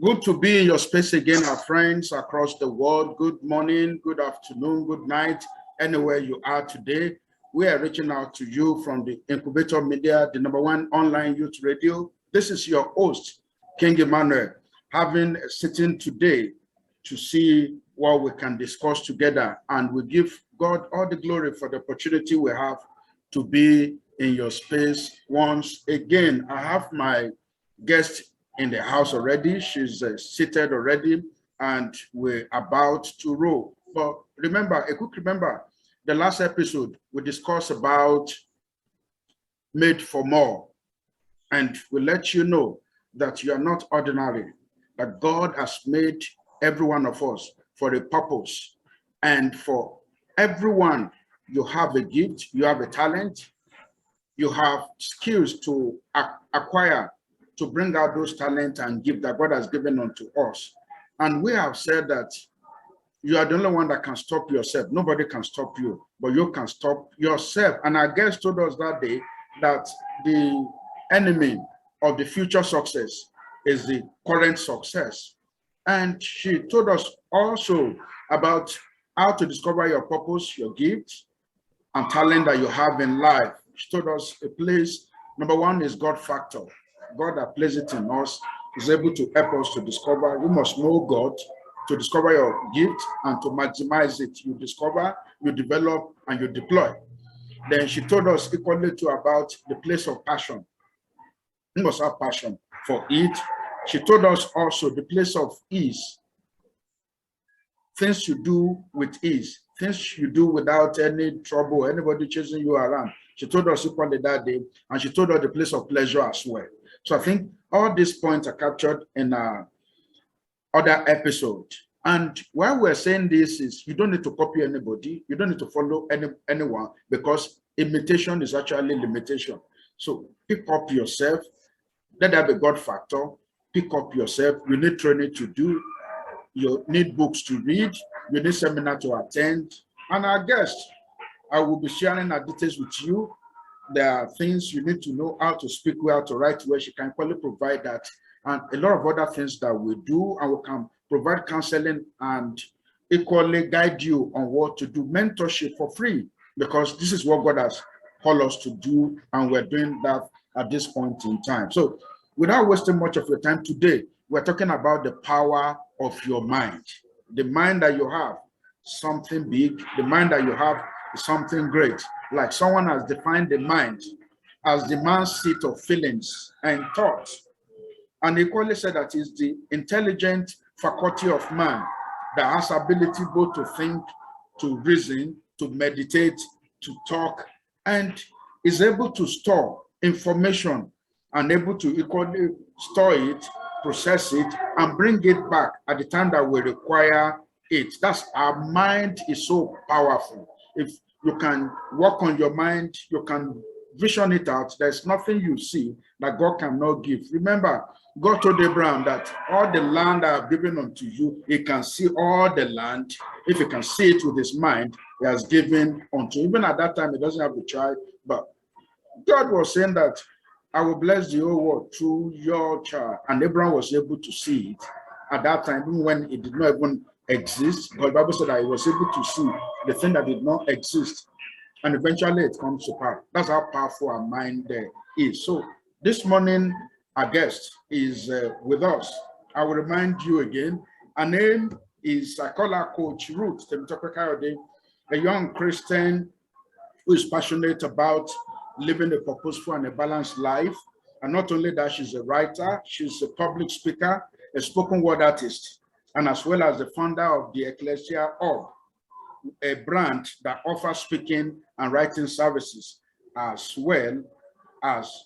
Good to be in your space again, our friends across the world. Good morning, good afternoon, good night, anywhere you are today. We are reaching out to you from the Incubator Media, the #1 online youth radio. This is your host, King Emmanuel, having a sitting today to see what we can discuss together. And we give God all the glory for the opportunity we have to be in your space once again. I have my guest in the house already. She's seated already, and we're about to roll. But remember, the last episode we discussed about made for more, and we let you know that you are not ordinary, that God has made every one of us for a purpose, and for everyone you have a gift, you have a talent, you have skills to acquire, to bring out those talents and gift that God has given unto us. And we have said that you are the only one that can stop yourself. Nobody can stop you, but you can stop yourself. And our guest told us that day that the enemy of the future success is the current success. And she told us also about how to discover your purpose, your gift, and talent that you have in life. She told us a place, #1 is God factor. God that places it in us is able to help us to discover. You must know God to discover your gift and to maximize it. You discover, you develop, and you deploy. Then she told us equally too about the place of passion. You must have passion for it. She told us also the place of ease. Things you do with ease. Things you do without any trouble, anybody chasing you around. She told us equally that day, and she told us the place of pleasure as well. So I think all these points are captured in other episode. And why we're saying this is you don't need to copy anybody, you don't need to follow anyone, because imitation is actually limitation. So pick up yourself, let that be God factor. Pick up yourself. You need training to do, you need books to read, you need seminar to attend. And our guest, I will be sharing our details with you. There are things you need to know, how to speak well, how to write well. She can equally provide that, and a lot of other things that we do, and we can provide counseling and equally guide you on what to do, mentorship for free, because this is what God has called us to do, and we're doing that at this point in time. So without wasting much of your time today, we're talking about the power of your mind. The mind that you have, something big. The mind that you have is something great. Like someone has defined the mind as the man's seat of feelings and thoughts. And equally said that is the intelligent faculty of man that has ability both to think, to reason, to meditate, to talk, and is able to store information and able to equally store it, process it, and bring it back at the time that we require it. That's our mind is so powerful. If you can work on your mind, you can vision it out. There's nothing you see that God cannot give. Remember, God told Abraham that all the land I have given unto you, he can see all the land. If he can see it with his mind, he has given unto you. Even at that time, he doesn't have a child, but God was saying that I will bless the whole world through your child. And Abraham was able to see it at that time, even when it did not even exist. Because the Bible said that he was able to see the thing that did not exist. And eventually it comes to pass. That's how powerful our mind is. So this morning, our guest is with us. I will remind you again, her name is, I call her Coach Ruth, Temitope Kayode, a young Christian who is passionate about living a purposeful and a balanced life. And not only that, she's a writer, she's a public speaker, a spoken word artist, and as well as the founder of the Excellentia, a brand that offers speaking and writing services, as well as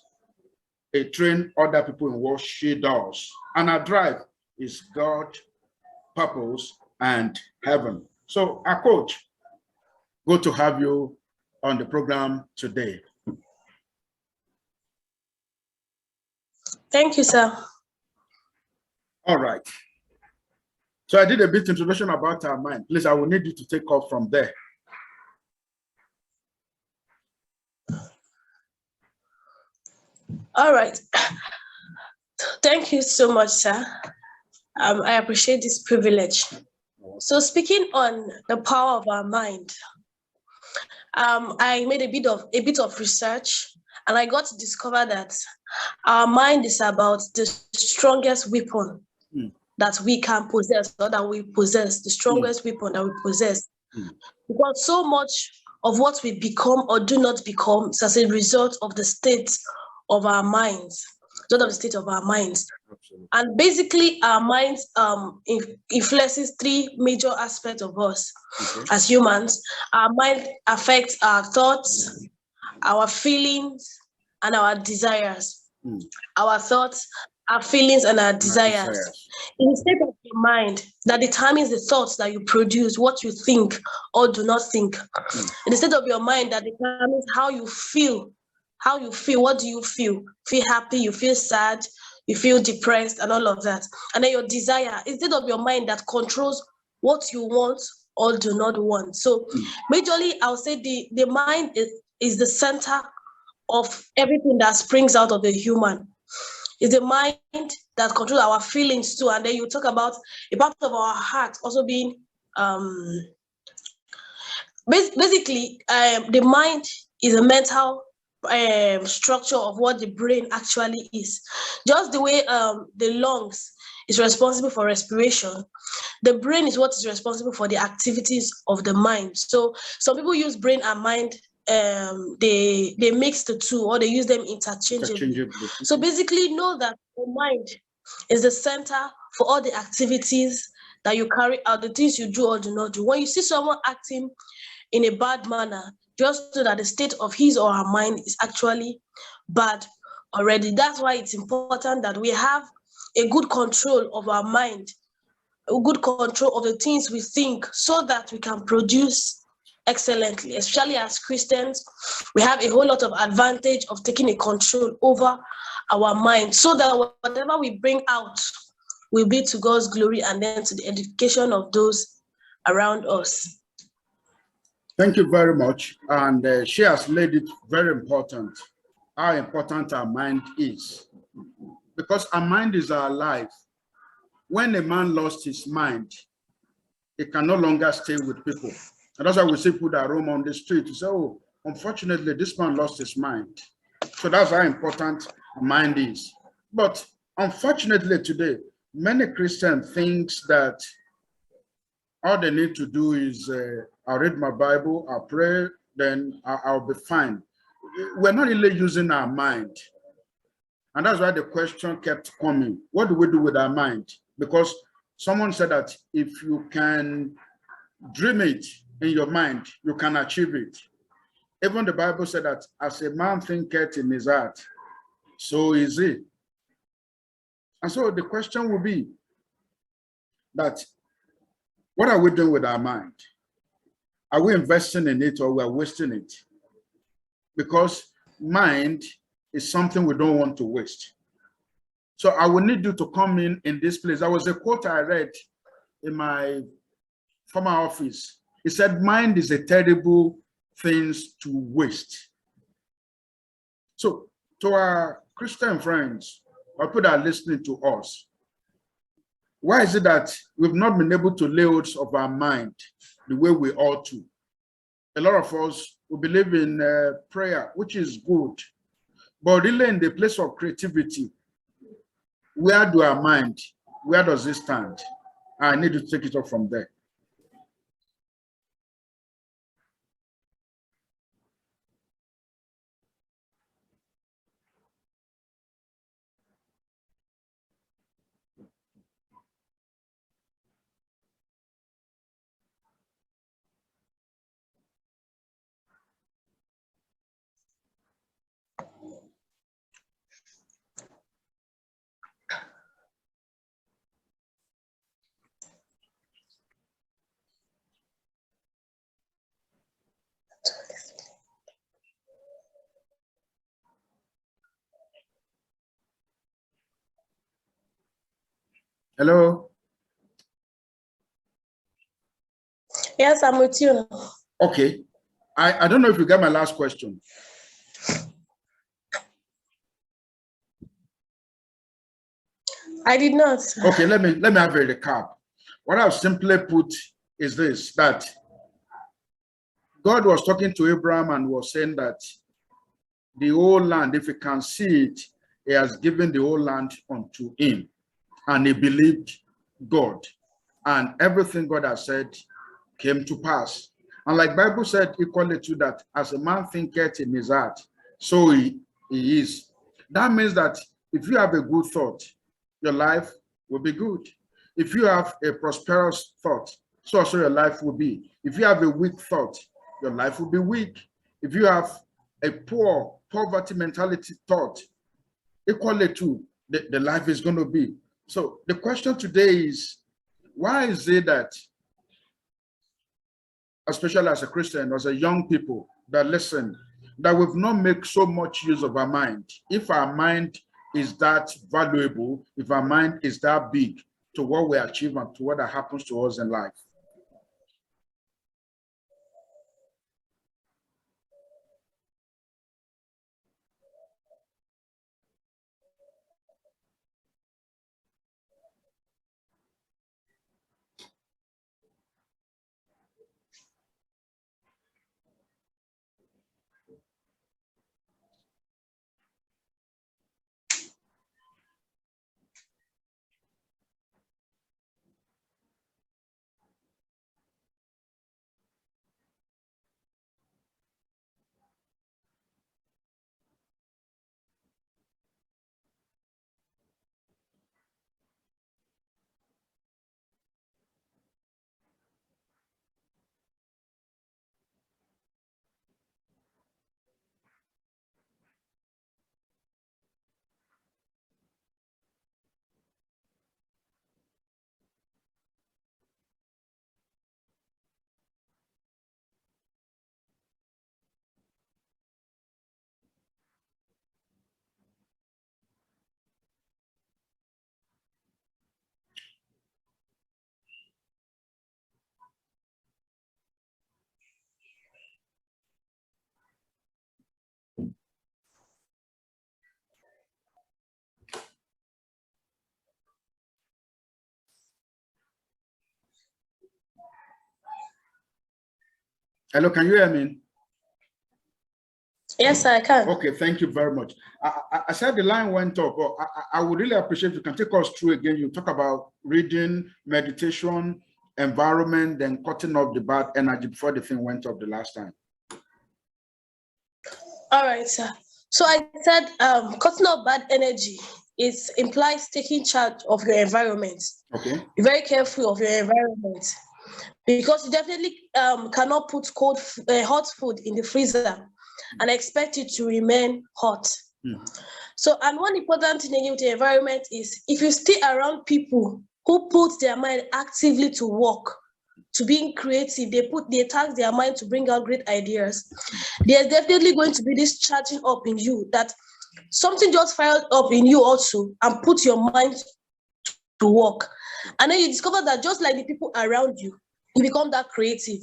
train other people in what she does. And her drive is God, purpose, and heaven. So, our coach, good to have you on the program today. Thank you, sir. All right. So I did a bit introduction about our mind. Please, I will need you to take off from there. All right. Thank you so much, sir. I appreciate this privilege. So speaking on the power of our mind, I made a bit of research, and I got to discover that our mind is about the strongest weapon that we can possess, or that we possess, the strongest weapon that we possess. Because so much of what we become or do not become is as a result of the state of our minds, Absolutely. And basically, our minds influences three major aspects of us as humans. Our mind affects our thoughts, our feelings, and our desires. Our thoughts, our feelings, and our desires. In the state of your mind that determines the thoughts that you produce, what you think or do not think. In the state of your mind that determines how you feel. What do you feel? Feel happy, you feel sad, you feel depressed, and all of that. And then your desire, instead of your mind that controls what you want or do not want. So majorly, I'll say the mind is the center of everything that springs out of the human. It's the mind that controls our feelings too. And then you talk about a part of our heart also being basically the mind is a mental structure of what the brain actually is. Just the way the lungs is responsible for respiration, the brain is what is responsible for the activities of the mind. So some people use brain and mind, they mix the two, or they use them interchangeably. So basically know that the mind is the center for all the activities that you carry out, the things you do or do not do. When you see someone acting in a bad manner, just so that the state of his or her mind is actually bad already. That's why it's important that we have a good control of our mind, a good control of the things we think, so that we can produce excellently. Especially as Christians, we have a whole lot of advantage of taking a control over our mind, so that whatever we bring out will be to God's glory and then to the edification of those around us. Thank you very much. And she has made it very important, how important our mind is. Because our mind is our life. When a man lost his mind, he can no longer stay with people. And that's why we see people that roam on the street. So, oh, unfortunately, this man lost his mind. So that's how important mind is. But unfortunately today, many Christians think that all they need to do is, I'll read my Bible, I'll pray, then I'll be fine. We're not really using our mind. And that's why the question kept coming. What do we do with our mind? Because someone said that if you can dream it in your mind, you can achieve it. Even the Bible said that as a man thinketh in his heart, so is he. And so the question will be that, what are we doing with our mind? Are we investing in it, or we're wasting it? Because mind is something we don't want to waste. So I will need you to come in this place. There was a quote I read in my former office. It said, mind is a terrible thing to waste. So to our Christian friends, or people that are listening to us, why is it that we've not been able to lay hold of our mind the way we ought to? A lot of us, we believe in prayer, which is good. But really in the place of creativity, where do our mind, where does it stand? I need to take it up from there. Hello? Yes, I'm with you. Okay. I don't know if you get my last question. I did not. Okay, let me have a recap. What I've simply put is this, that God was talking to Abraham and was saying that the whole land, if you can see it, he has given the whole land unto him. And he believed God. And everything God has said came to pass. And like Bible said equally to that, as a man thinketh in his heart, so he is. That means that if you have a good thought, your life will be good. If you have a prosperous thought, so also your life will be. If you have a weak thought, your life will be weak. If you have a poverty mentality thought, equally to the life is going to be. So the question today is, why is it that, especially as a Christian, as a young people that listen, that we've not make so much use of our mind? If our mind is that valuable, if our mind is that big to what we achieve and to what that happens to us in life. Hello, can you hear me? Yes, I can. Okay, thank you very much. I said the line went up, but I would really appreciate if you can take us through again. You talk about reading, meditation, environment, then cutting off the bad energy before the thing went up the last time. All right, sir. So I said cutting off bad energy implies taking charge of your environment. Okay. Be very careful of your environment, because you definitely cannot put hot food in the freezer and expect it to remain hot. So, and one important thing with the environment is, if you stay around people who put their mind actively to work, to being creative, they task their mind to bring out great ideas, there's definitely going to be this charging up in you, that something just fired up in you also and put your mind to work. And then you discover that just like the people around you, you become that creative.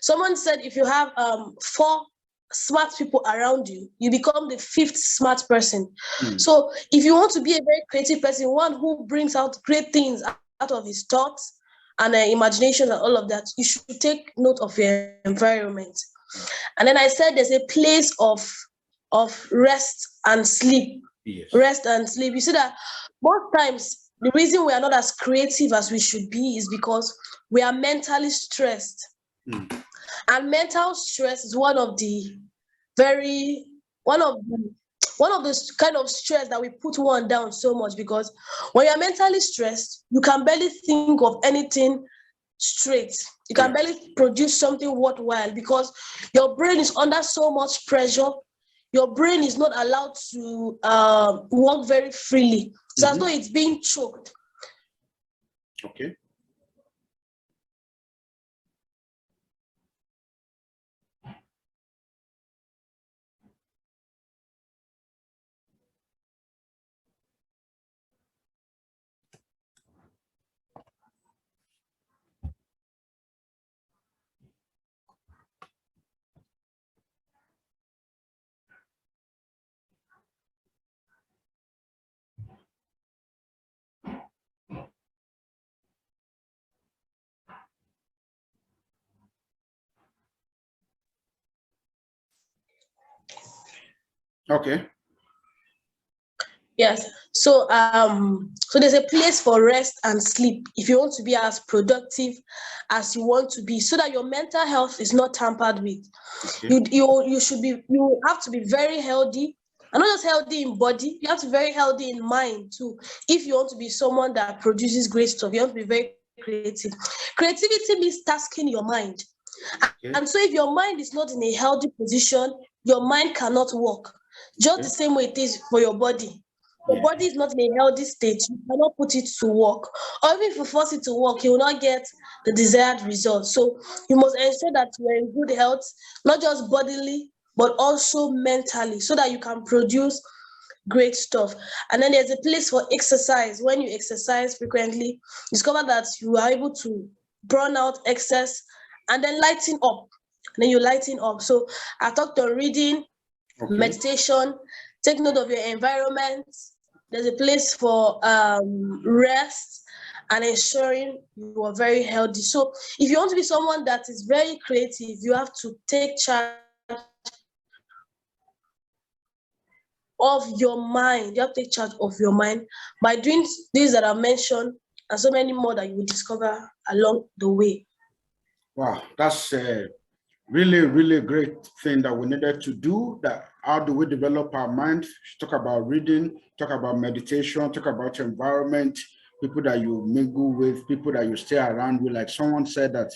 Someone said if you have 4 smart people around you, you become the 5th smart person. So if you want to be a very creative person, one who brings out great things out of his thoughts and imagination and all of that, you should take note of your environment. And then I said there's a place of rest and sleep. Yes. Rest and sleep. You see that most times the reason we are not as creative as we should be is because we are mentally stressed. And mental stress is one of the kind of stress that we put one down so much, because when you're mentally stressed, you can barely think of anything straight. You can barely produce something worthwhile because your brain is under so much pressure. Your brain is not allowed to work very freely. It's as though it's being choked. Okay. Okay. Yes. So there's a place for rest and sleep if you want to be as productive as you want to be, so that your mental health is not tampered with. Okay. You have to be very healthy, and not just healthy in body, you have to be very healthy in mind too. If you want to be someone that produces great stuff, you have to be very creative. Creativity means tasking your mind. Okay. And so if your mind is not in a healthy position, your mind cannot work. Just the same way it is for your body. Your Yeah. body is not in a healthy state, you cannot put it to work. Or even if you force it to work, you will not get the desired result. So you must ensure that you are in good health, not just bodily, but also mentally, so that you can produce great stuff. And then there's a place for exercise. When you exercise frequently, discover that you are able to burn out excess and then lighten up. And then you lighten up. So I talked on reading, Okay. meditation, take note of your environment. There's a place for rest and ensuring you are very healthy. So if you want to be someone that is very creative, you have to take charge of your mind. You have to take charge of your mind by doing these that I mentioned and so many more that you will discover along the way. Wow, that's a really, really great thing that we needed to do. That how do we develop our mind? Talk about reading, talk about meditation, talk about environment, people that you mingle with, people that you stay around with. Like someone said that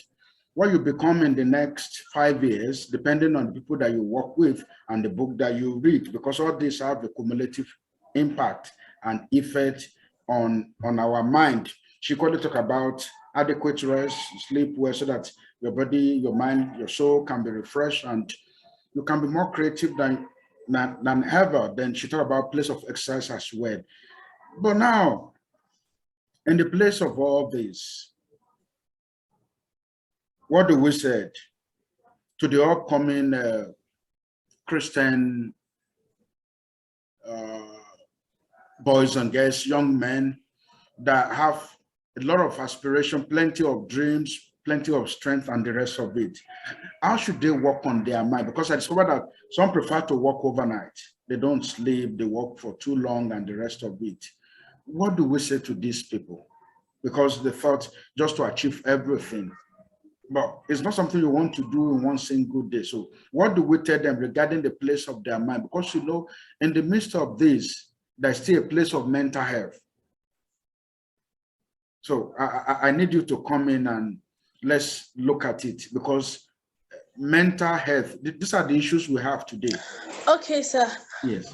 what you become in the next 5 years, depending on the people that you work with and the book that you read, because all these have a cumulative impact and effect on our mind. She could talk about adequate rest, sleep well, so that your body, your mind, your soul can be refreshed and you can be more creative than ever. Then she talked about place of exercise as well. But now, in the place of all this, what do we say to the upcoming Christian boys and girls, young men that have a lot of aspiration, plenty of dreams, plenty of strength, and the rest of it? How should they work on their mind? Because I discovered that some prefer to work overnight. They don't sleep, they work for too long, and the rest of it. What do we say to these people? Because they thought just to achieve everything, but it's not something you want to do in one single day. So what do we tell them regarding the place of their mind? Because, in the midst of this, there's still a place of mental health. So I need you to come in and let's look at it, because mental health, these are the issues we have today. Okay, sir. Yes.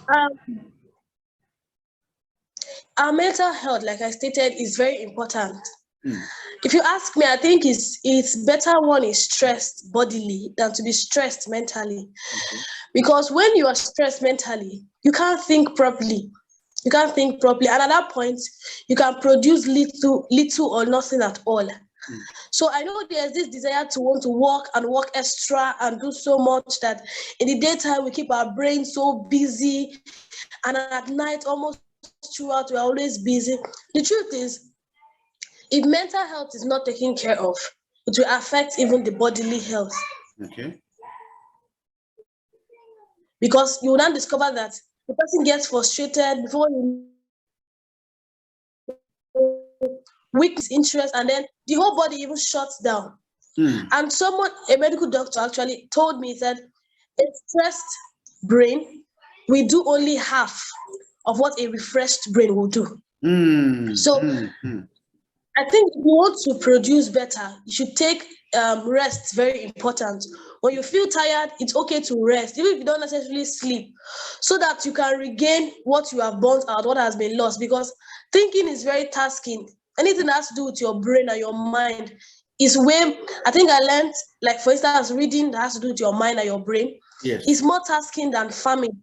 Our mental health, like I stated, is very important. If you ask me, I think it's better one is stressed bodily than to be stressed mentally. Okay. Because when you are stressed mentally, you can't think properly. You can't think properly. And at that point, you can produce little or nothing at all. So I know there's this desire to want to work extra and do so much that in the daytime we keep our brain so busy, and at night almost throughout we're always busy. The truth is, if mental health is not taken care of, it will affect even the bodily health. Okay. Because you will then discover that the person gets frustrated before you weak interest, and then the whole body even shuts down. And a medical doctor actually told me that a stressed brain will do only half of what a refreshed brain will do. So I think if you want to produce better, you should take rest. Very important. When you feel tired, it's okay to rest, even if you don't necessarily sleep, so that you can regain what you have burnt out, what has been lost. Because thinking is very tasking. Anything that has to do with your brain and your mind is way, I think I learned, like for instance, reading that has to do with your mind and your brain. Yes. Is more tasking than farming.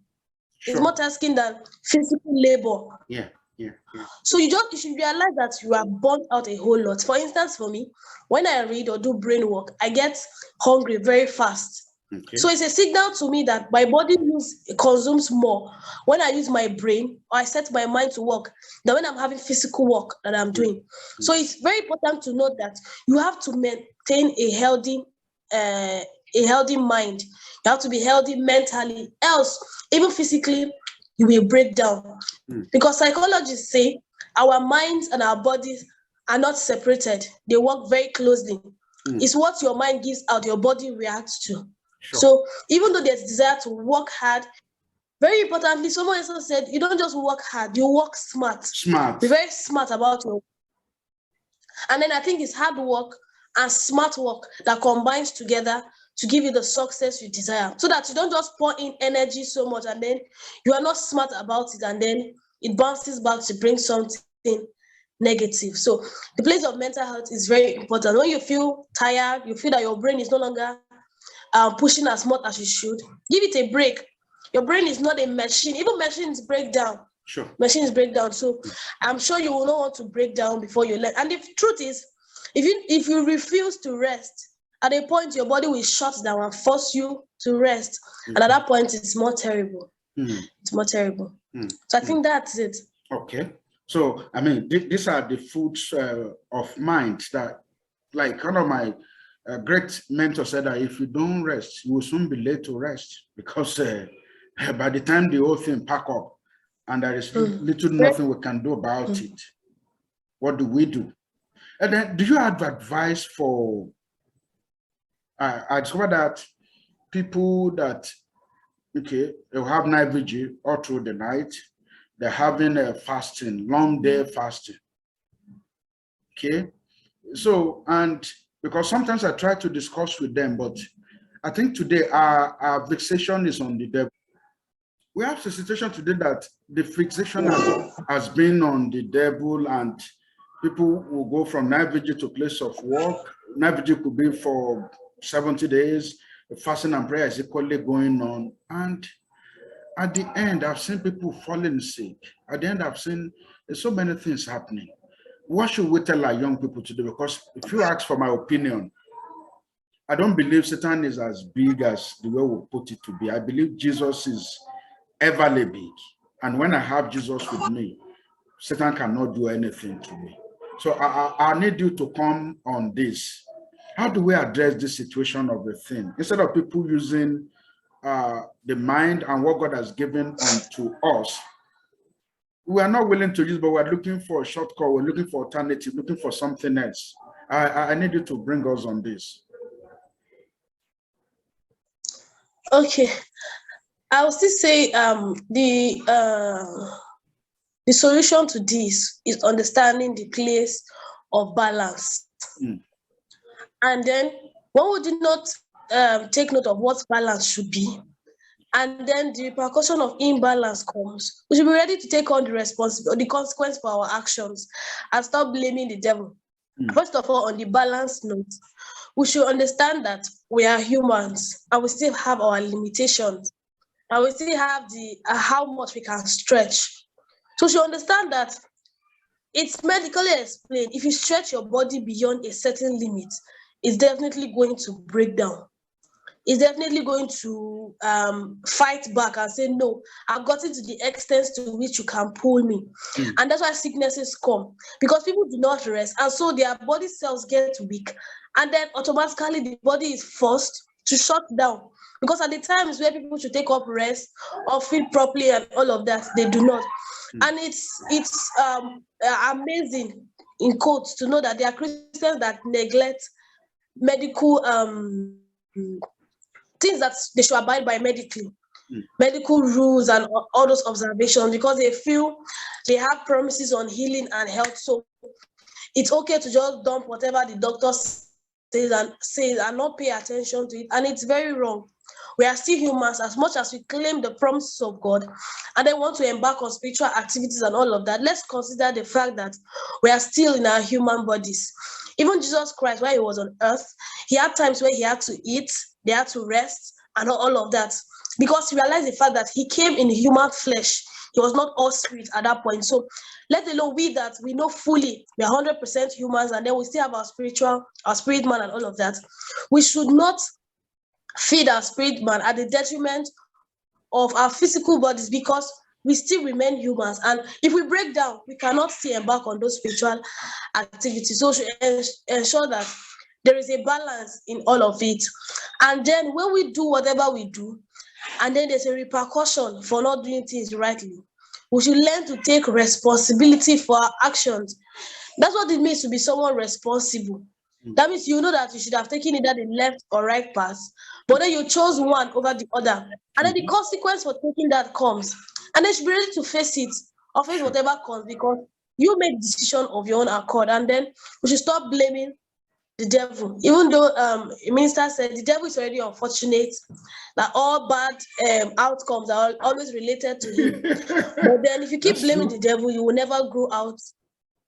Sure. It's more tasking than physical labor. Yeah. So you should realize that you are burnt out a whole lot. For instance, for me, when I read or do brain work, I get hungry very fast. Okay. So it's a signal to me that my body consumes more when I use my brain or I set my mind to work than when I'm having physical work that I'm doing. So it's very important to note that you have to maintain a healthy a healthy mind. You have to be healthy mentally. Else, even physically, you will break down. Because psychologists say our minds and our bodies are not separated. They work very closely. It's what your mind gives out, your body reacts to. Sure. So even though there's desire to work hard, very importantly, someone also said, you don't just work hard, you work smart. Smart. Be very smart about your work. And then I think it's hard work and smart work that combines together to give you the success you desire. So that you don't just pour in energy so much and then you are not smart about it and then it bounces back to bring something negative. So the place of mental health is very important. When you feel tired, you feel that your brain is no longer pushing as much as you should, give it a break. Your brain is not a machine. Even machines break down. Sure. Machines break down. So I'm sure you will not want to break down before you learn. And the truth is, if you refuse to rest, at a point your body will shut down and force you to rest. And at that point, it's more terrible. It's more terrible. So I think that's it. Okay. So, I mean, these are the foods of mind that, like one of my great mentor said that if you don't rest, you will soon be late to rest because by the time the whole thing pack up and there is little nothing we can do about it, what do we do? And then do you have advice for, I discovered that people that, okay, they'll have night vigil all through the night, they're having a fasting, long day fasting, okay? So, and because sometimes I try to discuss with them, but I think today our fixation is on the devil. We have a situation today that the fixation has been on the devil, and people will go from night vigil to place of work. Night vigil could be for 70 days. The fasting and prayer is equally going on. And at the end, I've seen people falling sick. At the end, I've seen so many things happening. What should we tell our young people to do? Because if you ask for my opinion, I don't believe Satan is as big as the way we put it to be. I believe Jesus is everly big. And when I have Jesus with me, Satan cannot do anything to me. So I need you to come on this. How do we address this situation of the thing? Instead of people using the mind and what God has given unto us, we are not willing to use, but we're looking for a shortcut, we're looking for alternative, looking for something else. I need you to bring us on this. Okay. I will still say the solution to this is understanding the place of balance. And then one would not take note of what balance should be. And then the repercussion of imbalance comes. We should be ready to take on the responsibility, the consequence for our actions, and stop blaming the devil. First of all, on the balance note, we should understand that we are humans and we still have our limitations, and we still have the how much we can stretch. So we should understand that it's medically explained. If you stretch your body beyond a certain limit, it's definitely going to break down. Is definitely going to fight back and say, no, I've gotten to the extent to which you can pull me. And that's why sicknesses come, because people do not rest. And so their body cells get weak. And then automatically the body is forced to shut down. Because at the times where people should take up rest or feed properly and all of that, they do not. And it's amazing, in quotes, to know that there are Christians that neglect medical things that they should abide by medically, medical rules and all those observations, because they feel they have promises on healing and health. So it's okay to just dump whatever the doctor says and not pay attention to it. And it's very wrong. We are still humans. As much as we claim the promises of God and then want to embark on spiritual activities and all of that, let's consider the fact that we are still in our human bodies. Even Jesus Christ, while he was on earth, he had times where he had to eat, they had to rest, and all of that, because he realized the fact that he came in human flesh. He was not all spirit at that point. So let alone we that we know fully we are 100% humans, and then we still have our spirit man and all of that. We should not feed our spirit man at the detriment of our physical bodies, because we still remain humans. And if we break down, we cannot still embark on those spiritual activities. So we should ensure that There is a balance in all of it. And then when we do whatever we do, and then there's a repercussion for not doing things rightly, we should learn to take responsibility for our actions. That's what it means to be someone responsible. That means you know that you should have taken either the left or right path, but then you chose one over the other. And then the consequence for taking that comes. And then you should be ready to face it or face whatever comes, because you make decision of your own accord. And then we should stop blaming the devil. Even though a minister said the devil is already unfortunate, that all bad outcomes are always related to him. But then if you keep blaming the devil, you will never grow out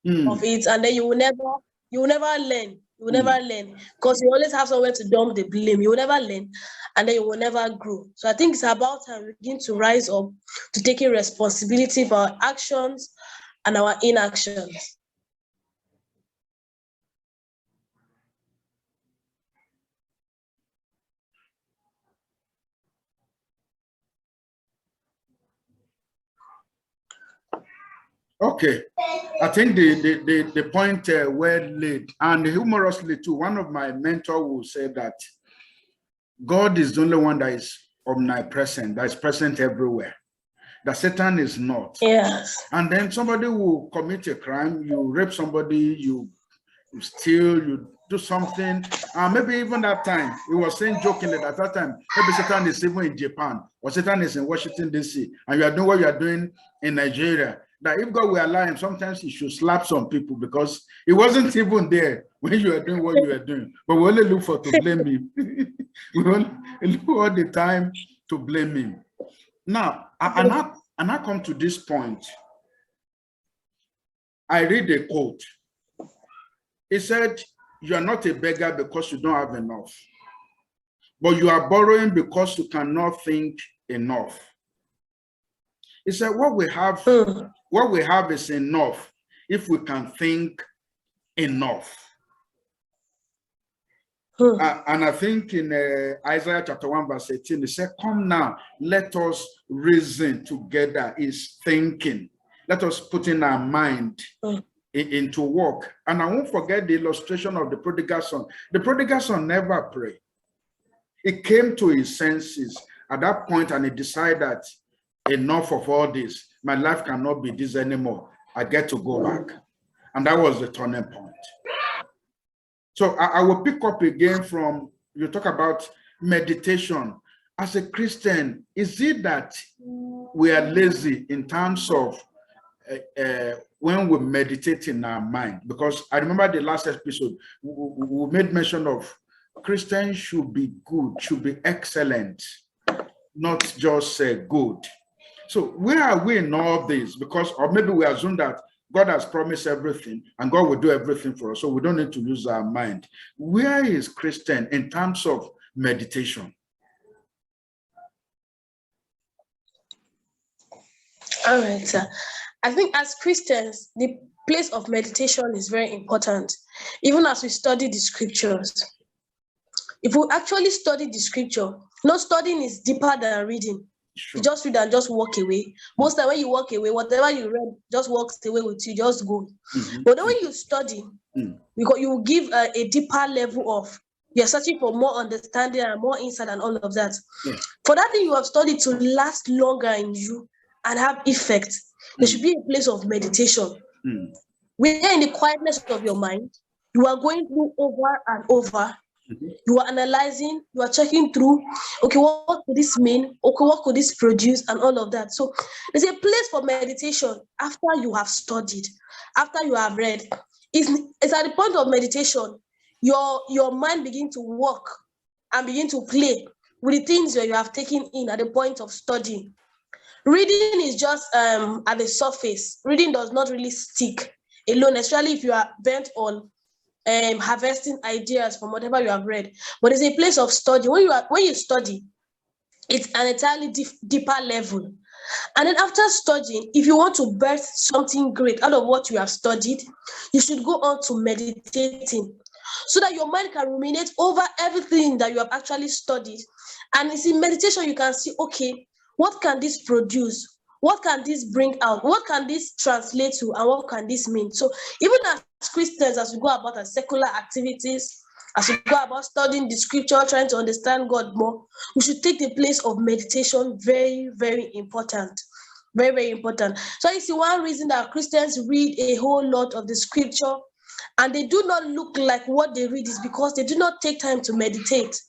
of it, and then you will never learn. You will never learn, because you always have somewhere to dump the blame. You will never learn, and then you will never grow. So I think it's about time we begin to rise up to taking responsibility for our actions and our inactions. Okay, I think the point well laid, and humorously too, one of my mentors will say that God is the only one that is omnipresent, that is present everywhere, that Satan is not. Yes. And then somebody will commit a crime, you rape somebody, you steal, you do something, maybe even that time, he was saying jokingly at that time, maybe Satan is even in Japan, or Satan is in Washington, D.C., and you are doing what you are doing in Nigeria. That if God will allow him, sometimes he should slap some people because he wasn't even there when you were doing what you were doing. But we only look for to blame him. We only look all the time to blame him. Now, I come to this point. I read a quote. It said, "You are not a beggar because you don't have enough, but you are borrowing because you cannot think enough." He said, what we have is enough if we can think enough. And I think in Isaiah chapter 1 verse 18, he said, "Come now, let us reason together," is thinking. Let us put in our mind into work. And I won't forget the illustration of the prodigal son. The prodigal son never prayed. He came to his senses at that point and he decided that enough of all this. My life cannot be this anymore. I get to go back. And that was the turning point. So I will pick up again from, you talk about meditation. As a Christian, is it that we are lazy in terms of when we meditate in our mind? Because I remember the last episode, we made mention of Christians should be good, should be excellent, not just good. So where are we in all this? Because, or maybe we assume that God has promised everything and God will do everything for us, so we don't need to use our mind. Where is Christian in terms of meditation? All right, sir. I think as Christians, the place of meditation is very important, even as we study the scriptures. If we actually study the scripture, studying is deeper than reading. Sure. You just read and just walk away. Most of the time when you walk away, whatever you read just walks away with you, just go. But then when you study, because you will give a deeper level of, you're searching for more understanding and more insight and all of that. For that thing you have studied to last longer in you and have effect, there should be a place of meditation. Where in the quietness of your mind, you are going through over and over. You are analyzing, you are checking through, okay, what could this mean? Okay, what could this produce? And all of that. So there's a place for meditation after you have studied, after you have read. It's at the point of meditation, your mind begins to work and begin to play with the things that you have taken in at the point of studying. Reading is just at the surface. Reading does not really stick alone, especially if you are bent on harvesting ideas from whatever you have read. But it's a place of study. When you study, it's an entirely deeper level. And then after studying, if you want to birth something great out of what you have studied, you should go on to meditating, so that your mind can ruminate over everything that you have actually studied. And it's in meditation you can see, okay, what can this produce? What can this bring out? What can this translate to? And what can this mean? So even as Christians, as we go about our secular activities, as we go about studying the scripture, trying to understand God more, we should take the place of meditation very, very important. Very, very important. So you see, one reason that Christians read a whole lot of the scripture and they do not look like what they read is because they do not take time to meditate.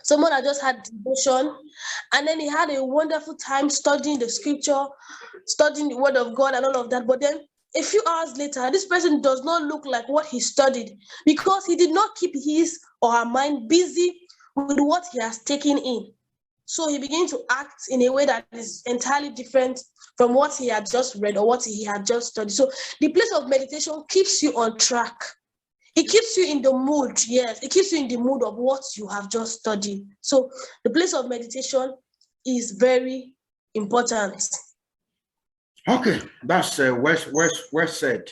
Someone had just had devotion, and then he had a wonderful time studying the scripture, studying the word of God and all of that. But then a few hours later, this person does not look like what he studied because he did not keep his or her mind busy with what he has taken in. So he begins to act in a way that is entirely different from what he had just read or what he had just studied. So the place of meditation keeps you on track. It keeps you in the mood, yes. It keeps you in the mood of what you have just studied. So the place of meditation is very important. Okay, that's well said.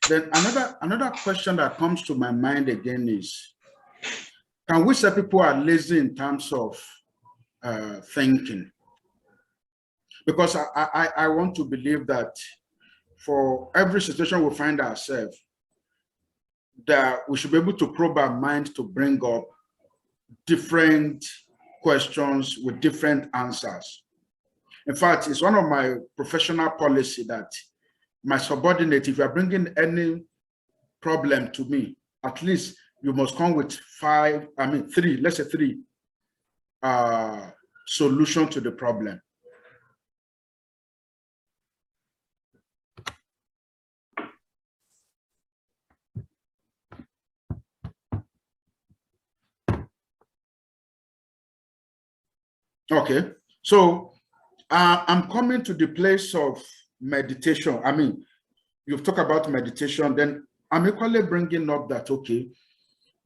Then another question that comes to my mind again is, can we say people are lazy in terms of thinking? Because I want to believe that for every situation we find ourselves, that we should be able to probe our mind to bring up different questions with different answers. In fact, it's one of my professional policy that my subordinate, if you are bringing any problem to me, at least you must come with three, let's say three solutions to the problem. Okay, so I'm coming to the place of meditation. I mean, you've talked about meditation, then I'm equally bringing up that, okay,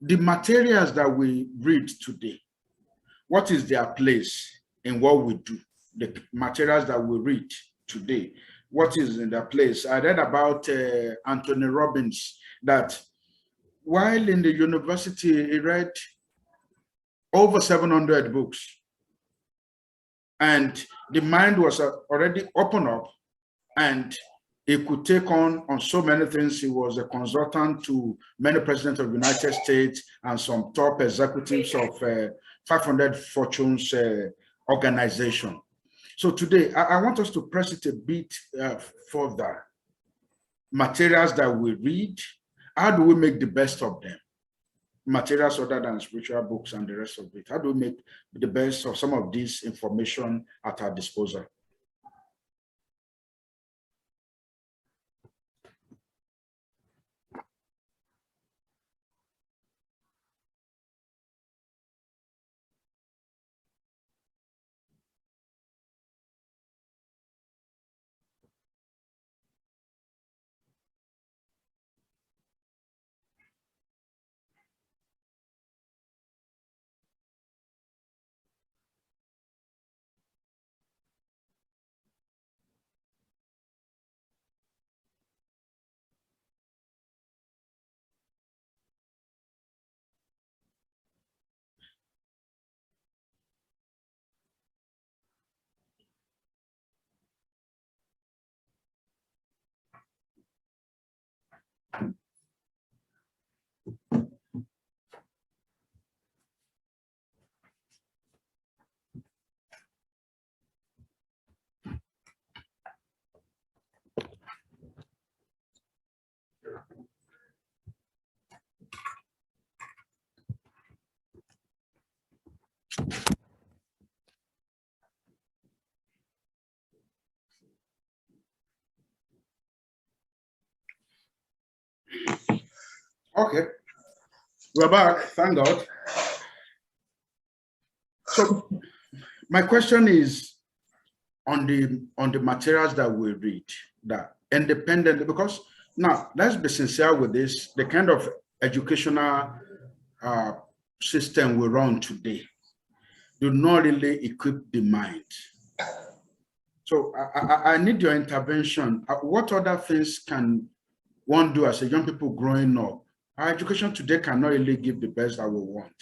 the materials that we read today, what is their place in what we do? The materials that we read today, what is in their place? I read about Anthony Robbins, that while in the university, he read over 700 books. And the mind was already open up, and he could take on so many things. He was a consultant to many presidents of the United States and some top executives of 500 Fortune's organization. So today, I want us to press it a bit further. Materials that we read, how do we make the best of them? Materials other than spiritual books and the rest of it. How do we make the best of some of this information at our disposal? Okay, we're back, thank God. So my question is on the materials that we read, that independently, because now let's be sincere with this, the kind of educational system we run today do not really equip the mind. So I need your intervention. What other things can one do as a young people growing up? Our education today cannot really give the best that we want.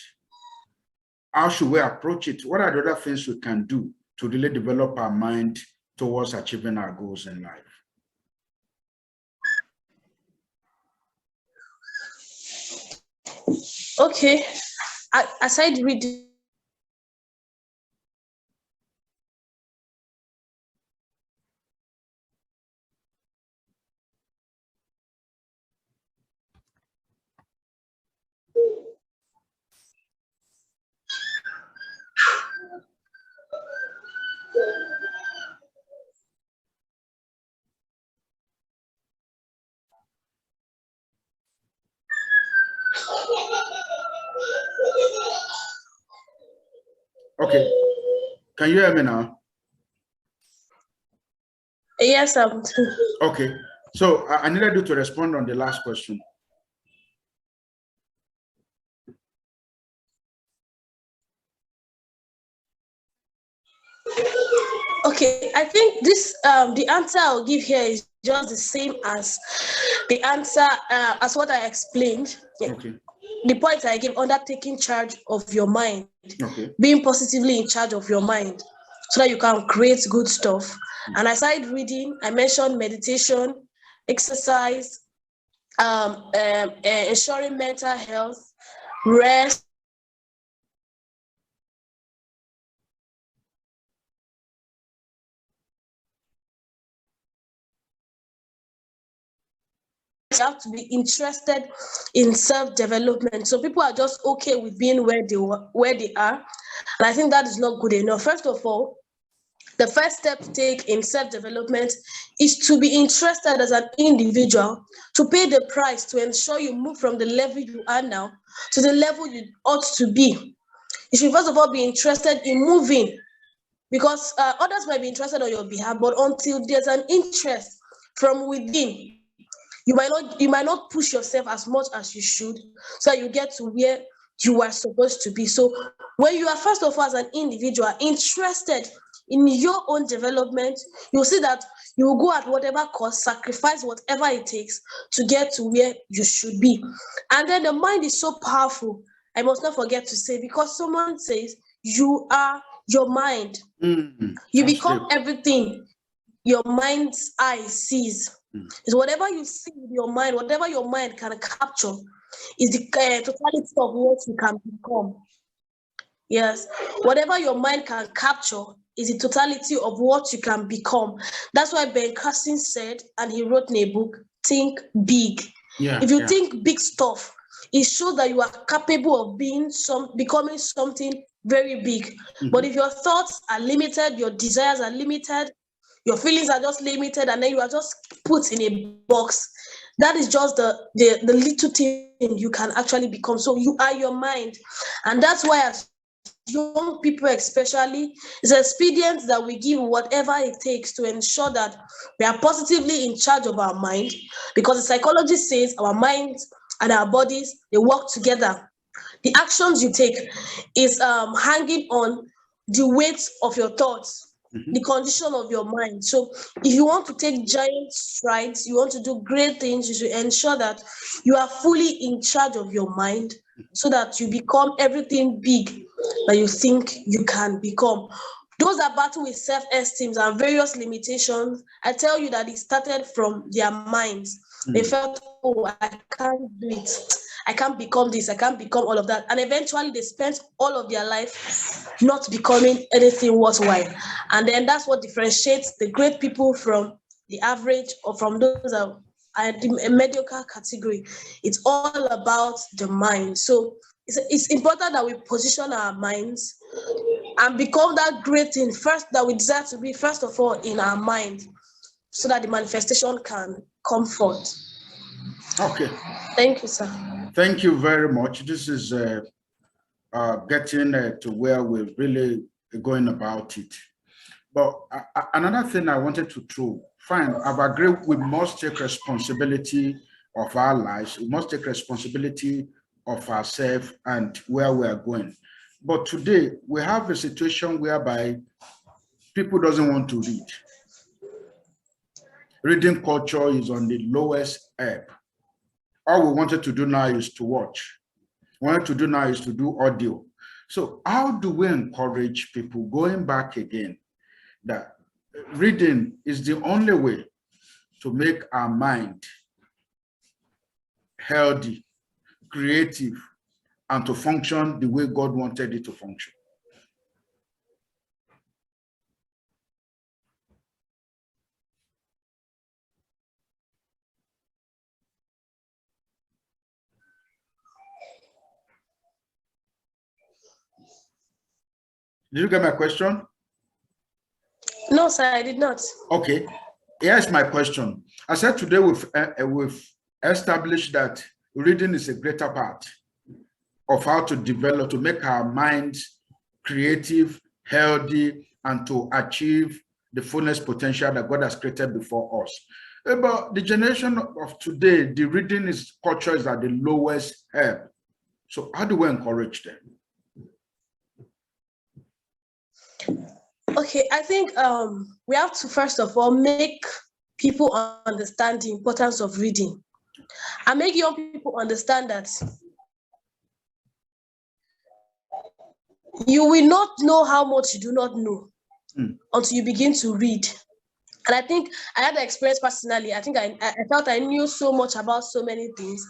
How should we approach it? What are the other things we can do to really develop our mind towards achieving our goals in life? Okay. Aside reading, Okay. Can you hear me now? yes, Okay. So I needed you to respond on the last question. okay. I think this the answer I'll give here is just the same as the answer as what I explained. Okay. The point I gave under taking charge of your mind, Okay. being positively in charge of your mind, so that you can create good stuff. And aside reading, I mentioned meditation, exercise, ensuring mental health, rest. You have to be interested in self-development. So people are just okay with being where they are, and I think that is not good enough. First of all, the first step to take in self-development is to be interested as an individual, to pay the price to ensure you move from the level you are now to the level you ought to be. You should first of all be interested in moving, because others might be interested on your behalf, but until there's an interest from within, you might not push yourself as much as you should, so that you get to where you are supposed to be. So when you are first of all as an individual interested in your own development, you'll see that you will go at whatever cost, sacrifice whatever it takes to get to where you should be. And then the mind is so powerful. I must not forget to say, because someone says you are your mind, you That's become deep. everything your mind's eye sees. Is whatever you see with your mind, whatever your mind can capture, is the totality of what you can become. Yes, whatever your mind can capture is the totality of what you can become. That's why Ben Carson said, and he wrote in a book, think big. Yeah. If you Yeah. think big stuff, it shows that you are capable of becoming something very big. But if your thoughts are limited, your desires are limited, your feelings are just limited, and then you are just put in a box, that is just the little thing you can actually become. So you are your mind. And that's why, as young people especially, it's expedient that we give whatever it takes to ensure that we are positively in charge of our mind, because the psychology says our minds and our bodies, they work together. The actions you take is hanging on the weight of your thoughts, the condition of your mind. So if you want to take giant strides, you want to do great things, you should ensure that you are fully in charge of your mind, so that you become everything big that you think you can become. Those that battle with self-esteem and various limitations, I tell you that it started from their minds. They felt, oh, I can't do it. I can't become this. I can't become all of that. And eventually they spent all of their life not becoming anything worthwhile. And then that's what differentiates the great people from the average, or from those that are the mediocre category. It's all about the mind. So it's important that we position our minds and become that great thing first that we desire to be, first of all, in our mind, so that the manifestation can come forth. Okay. Thank you, sir. Thank you very much. This is getting to where we're really going about it. But another thing I wanted to throw, fine, I've agreed we must take responsibility of our lives. We must take responsibility of ourselves and where we are going. But today we have a situation whereby people doesn't want to read. Reading culture is on the lowest ebb. All we wanted to do now is to watch. What to do now is to do audio. So how do we encourage people, going back again, that reading is the only way to make our mind healthy, creative, and to function the way God wanted it to function. Did you get my question? No, sir, I did not. Okay, here's my question. I said today we've established that reading is a greater part of how to develop, to make our minds creative, healthy, and to achieve the fullness potential that God has created before us. But the generation of today, the reading culture is at the lowest ebb. So how do we encourage them? Okay, I think we have to first of all make people understand the importance of reading, and make young people understand that you will not know how much you do not know until you begin to read. And I think I had the experience personally. I think I felt I knew so much about so many things.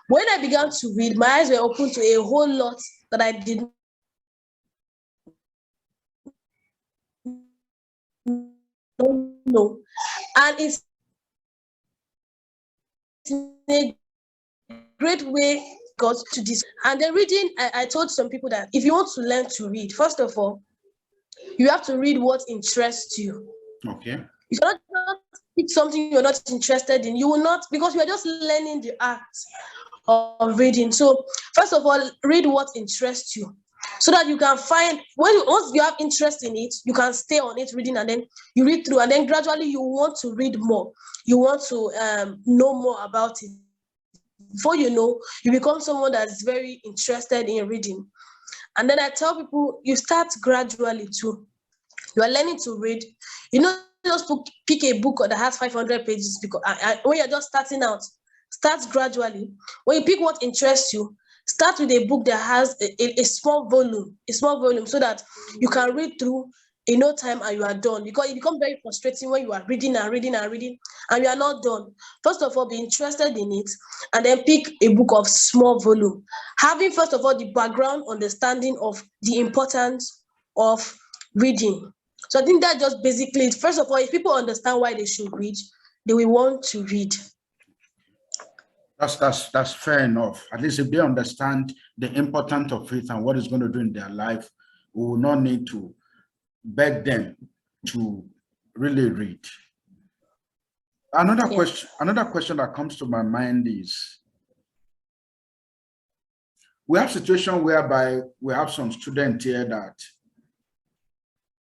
When I began to read, my eyes were open to a whole lot that I did not know. And it's a great way got to this. And then reading, I told some people that if you want to learn to read, first of all, you have to read what interests you. Okay. You cannot pick something you're not interested in. You will not, because you are just learning the act of reading. So first of all, read what interests you, so that you can find, once you have interest in it, you can stay on it reading, and then you read through, and then gradually you want to read more. You want to know more about it. Before you know, you become someone that's very interested in reading. And then I tell people, you start gradually too. You are learning to read. You know, just pick a book that has 500 pages, because when you're just starting out, start gradually. When you pick what interests you, start with a book that has a small volume, so that you can read through in no time and you are done. Because it becomes very frustrating when you are reading and reading and reading and you are not done. First of all, be interested in it, and then pick a book of small volume. Having, first of all, the background understanding of the importance of reading. So I think that just basically it. First of all, if people understand why they should read, they will want to read. That's fair enough. At least if they understand the importance of it and what it's going to do in their life, we will not need to beg them to really read. Another question that comes to my mind is, we have a situation whereby we have some students here that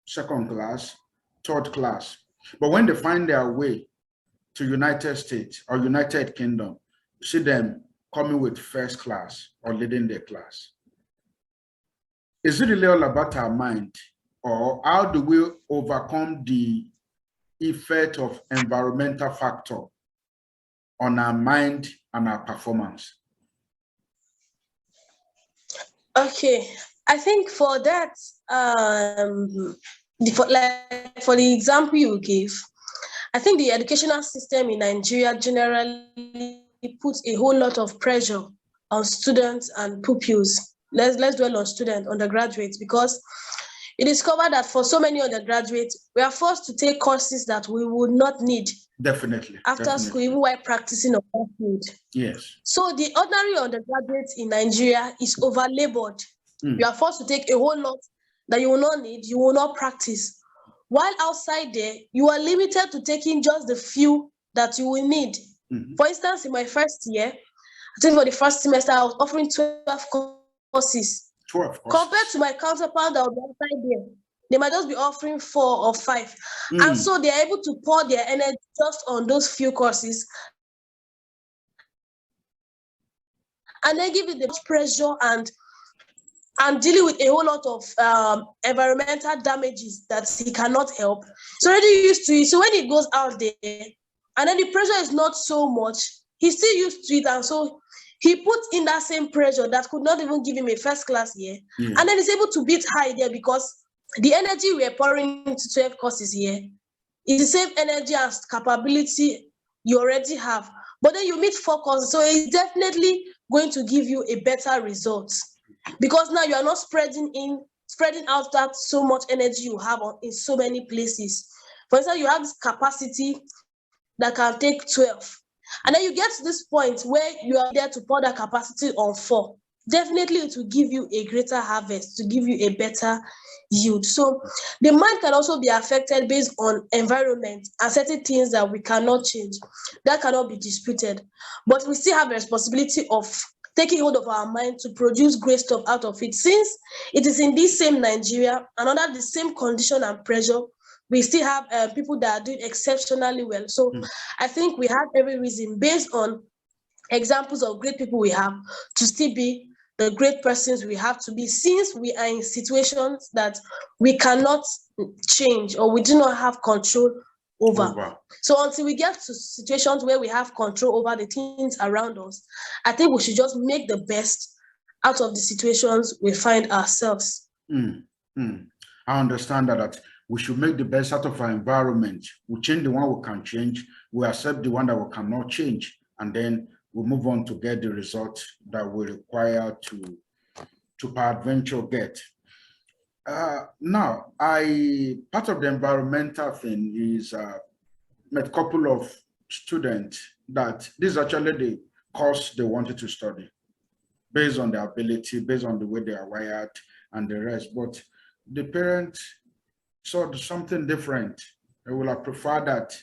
second class, third class, but when they find their way to United States or United Kingdom, you see them coming with first class or leading their class. Is it really all about our mind, or how do we overcome the effect of environmental factor on our mind and our performance? Okay, I think for that, for the example you gave, I think the educational system in Nigeria generally puts a whole lot of pressure on students and pupils. Let's dwell on students, undergraduates, because you discover that for so many undergraduates, we are forced to take courses that we would not need. Definitely. After school, even while practicing on that field. Yes. So the ordinary undergraduate in Nigeria is over-labored. You are forced to take a whole lot that you will not need, you will not practice. While outside there, you are limited to taking just the few that you will need. For instance, in my first year, I think for the first semester, I was offering 12 courses. 12 courses. Compared to my counterpart that will be outside there, they might just be offering 4 or 5. And so they are able to pour their energy just on those few courses. And they give it the pressure and dealing with a whole lot of environmental damages that he cannot help. So already used to it. So when he goes out there, and then the pressure is not so much, he's still used to it. And so he puts in that same pressure that could not even give him a first class year. And then he's able to beat high there, because the energy we're pouring into 12 courses here is the same energy and capability you already have. But then you meet 4 courses. So it's definitely going to give you a better result, because now you are not spreading out that so much energy you have in so many places. For instance, you have this capacity that can take 12, and then you get to this point where you are there to pour that capacity on 4. Definitely it will give you a greater harvest, to give you a better yield. So the mind can also be affected based on environment and certain things that we cannot change, that cannot be disputed, but we still have a responsibility of taking hold of our mind to produce great stuff out of it. Since it is in this same Nigeria and under the same condition and pressure, we still have people that are doing exceptionally well. So I think we have every reason, based on examples of great people we have, to still be the great persons we have to be, since we are in situations that we cannot change or we do not have control over. So until we get to situations where we have control over the things around us, I think we should just make the best out of the situations we find ourselves. I understand that we should make the best out of our environment. We change the one we can change, we accept the one that we cannot change, and then we move on to get the result that we require to peradventure get. Now, part of the environmental thing is met a couple of students that this is actually the course they wanted to study, based on their ability, based on the way they are wired and the rest. But the parents saw something different. They will have preferred that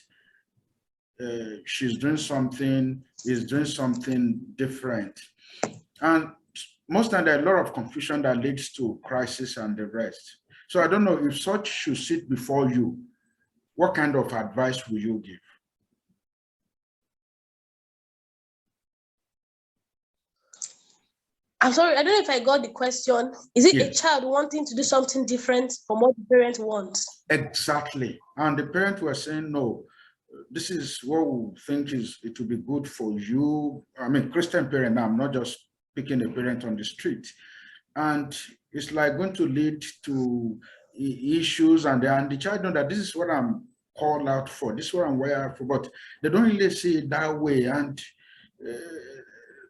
she's doing something, is doing something different. And most times there are a lot of confusion that leads to crisis and the rest. So I don't know if such should sit before you, what kind of advice will you give? I'm sorry, I don't know if I got the question. Is it a child wanting to do something different from what the parent wants? Exactly. And the parents were saying, no, this is what we think it will be good for you. I mean, Christian parent now, I'm not just picking a parent on the street. And it's like going to lead to issues, and the child know that this is what I'm called out for, this is what I'm wired for, but they don't really see it that way. And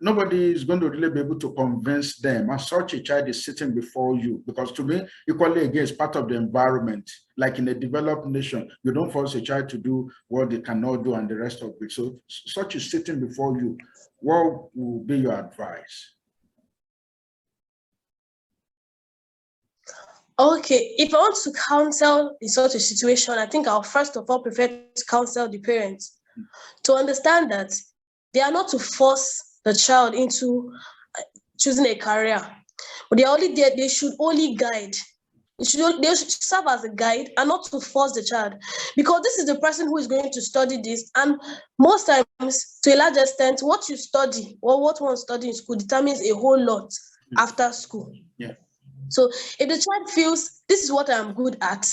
nobody is going to really be able to convince them. And such a child is sitting before you, because to me, equally again, it's part of the environment. Like in a developed nation, you don't force a child to do what they cannot do and the rest of it. So such is sitting before you. What will be your advice? Okay, if I want to counsel in such a situation, I think I'll first of all prefer to counsel the parents to understand that they are not to force the child into choosing a career, but they are only there, they should only guide. They should serve as a guide and not to force the child, because this is the person who is going to study this. And most times, to a large extent, what you study or what one studies in school determines a whole lot after school. Yeah. So if the child feels this is what I'm good at,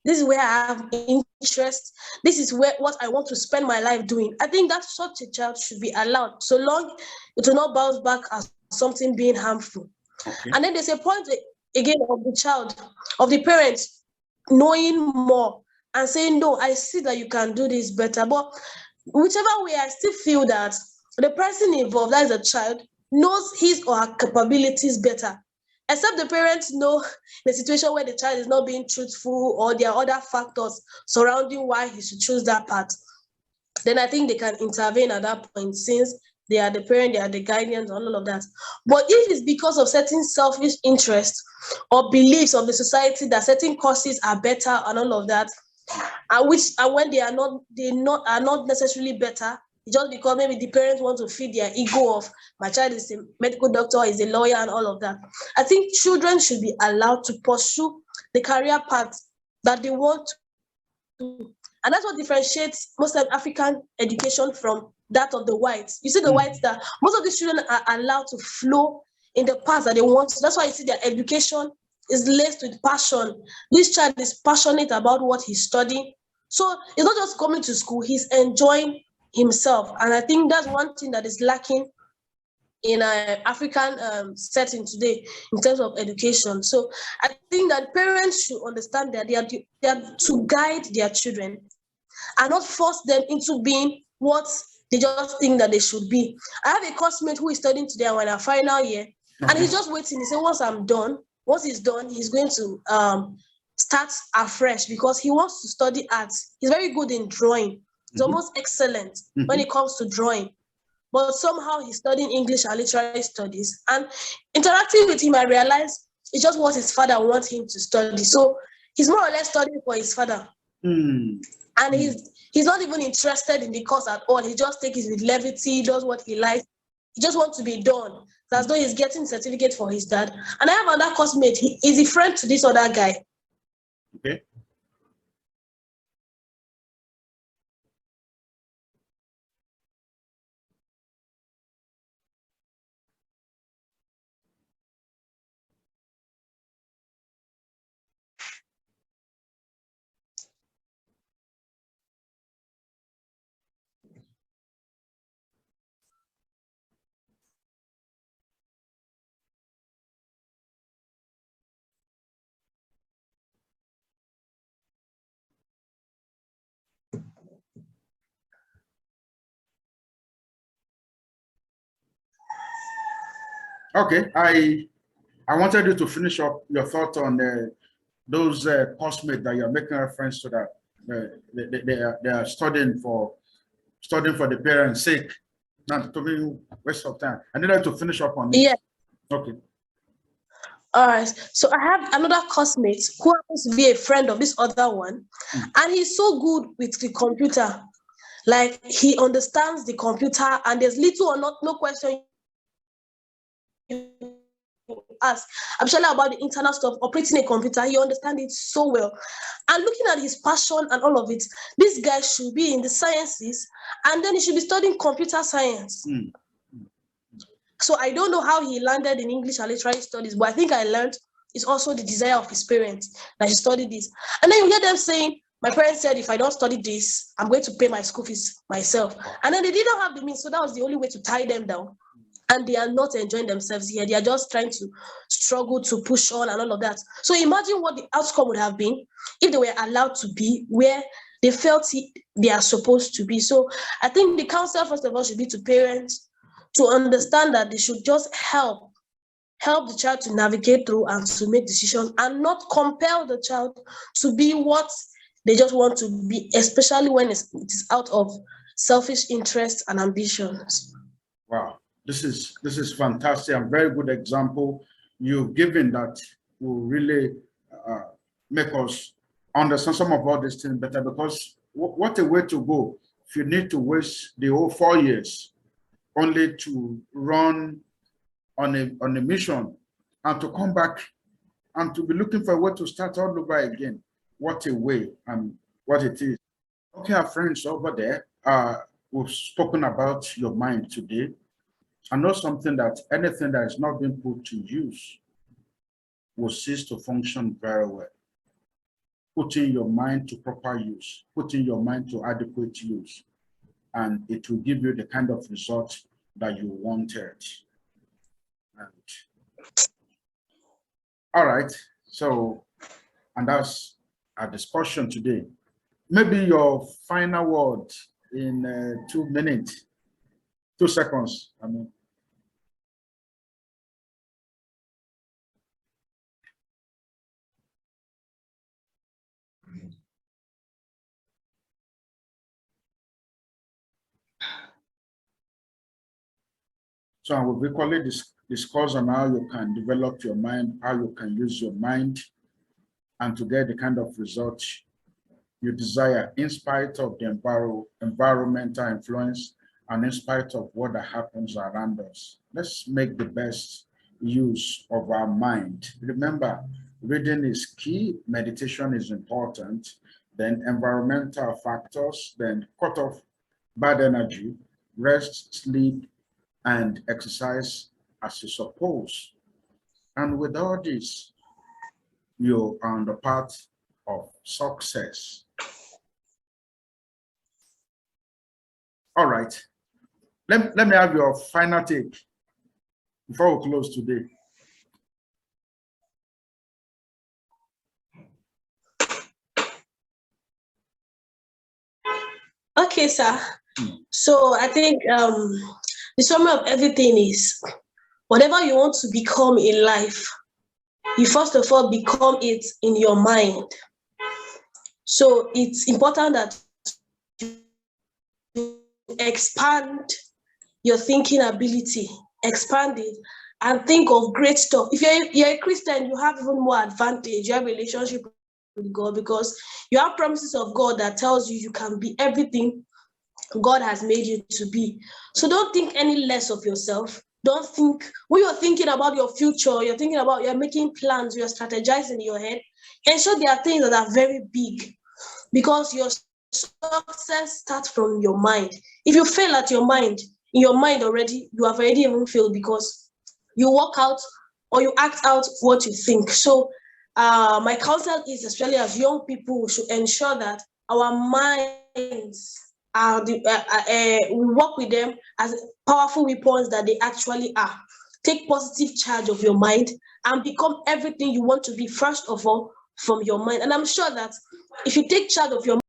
this is where I have interest, this is what I want to spend my life doing, I think that such a child should be allowed, so long it will not bounce back as something being harmful. Okay. And then there's a point again of the child, of the parents knowing more and saying, no, I see that you can do this better. But whichever way, I still feel that the person involved, that is a child, knows his or her capabilities better. Except the parents know the situation where the child is not being truthful, or there are other factors surrounding why he should choose that path. Then I think they can intervene at that point, since they are the parent, they are the guardians, and all of that. But if it's because of certain selfish interests or beliefs of the society that certain courses are better and all of that, and when they are not necessarily better, just because maybe the parents want to feed their ego of my child is a medical doctor, is a lawyer, and all of that, I think children should be allowed to pursue the career path that they want to. And that's what differentiates most of African education from that of the whites. You see the whites, that most of the children are allowed to flow in the path that they want to. That's why you see their education is laced with passion. This child is passionate about what he's studying. So it's not just coming to school, he's enjoying himself. And I think that's one thing that is lacking in an African setting today in terms of education. So I think that parents should understand that they are to guide their children and not force them into being what they just think that they should be. I have a classmate who is studying today and we're in our final year, and he's just waiting. He said, once he's done, he's going to start afresh because he wants to study arts. He's very good in drawing. He's almost excellent when it comes to drawing. But somehow he's studying English and literary studies. And interacting with him, I realized it's just what his father wants him to study. So he's more or less studying for his father. And he's not even interested in the course at all. He just takes it with levity, does what he likes. He just wants to be done. It's as though he's getting a certificate for his dad. And I have another classmate. He is a friend to this other guy. Okay. Okay, I wanted you to finish up your thought on those classmates that you're making reference to, that they are studying for the parents' sake. Not to be waste of time. I needed to finish up on it. Yeah. Okay. All right. So I have another classmate who happens to be a friend of this other one, and he's so good with the computer. Like, he understands the computer, and there's little or no question you ask, especially about the internal stuff, operating a computer. He understands it so well. And looking at his passion and all of it, this guy should be in the sciences, and then he should be studying computer science. So I don't know how he landed in English and literary studies, but I think I learned it's also the desire of his parents that he studied this. And then you hear them saying, my parents said, if I don't study this, I'm going to pay my school fees myself. And then they didn't have the means, so that was the only way to tie them down. And they are not enjoying themselves here. They are just trying to struggle to push on and all of that. So imagine what the outcome would have been if they were allowed to be where they felt they are supposed to be. So I think the counsel, first of all, should be to parents to understand that they should just help the child to navigate through and to make decisions, and not compel the child to be what they just want to be, especially when it is out of selfish interests and ambitions. Wow, this is fantastic and very good example you've given that will really make us understand some of all these things better, because what a way to go if you need to waste the whole 4 years only to run on a mission and to come back and to be looking for a way to start all over again. What a way and what it is. Okay, our friends over there, we've spoken about your mind today. I know something, that anything that is not being put to use will cease to function very well. Putting your mind to proper use, putting your mind to adequate use, and it will give you the kind of result that you wanted. And, all right, so, and that's our discussion today. Maybe your final word in 2 minutes, 2 seconds, I mean. So I will equally discuss on how you can develop your mind, how you can use your mind, and to get the kind of results you desire in spite of the environmental influence and in spite of what happens around us. Let's make the best use of our mind. Remember, reading is key, meditation is important, then environmental factors, then cut off bad energy, rest, sleep, and exercise as you suppose. And with all this, you're on the path of success. All right. Let me have your final take before we close today. Okay, sir. So I think the summary of everything is whatever you want to become in life, you first of all become it in your mind. So it's important that you expand your thinking ability, expand it, and think of great stuff. If you're a Christian, you have even more advantage. You have a relationship with God because you have promises of God that tells you you can be everything God has made you to be. So don't think any less of yourself. Don't think when you're thinking about your future, you're making plans, you're strategizing in your head. And so there are things that are very big because your success starts from your mind. If you fail at your mind, in your mind already, you have already even failed because you work out or you act out what you think. So my counsel is, especially as young people, we should ensure that our minds are we work with them as powerful weapons that they actually are. Take positive charge of your mind and become everything you want to be, first of all, from your mind. And I'm sure that if you take charge of your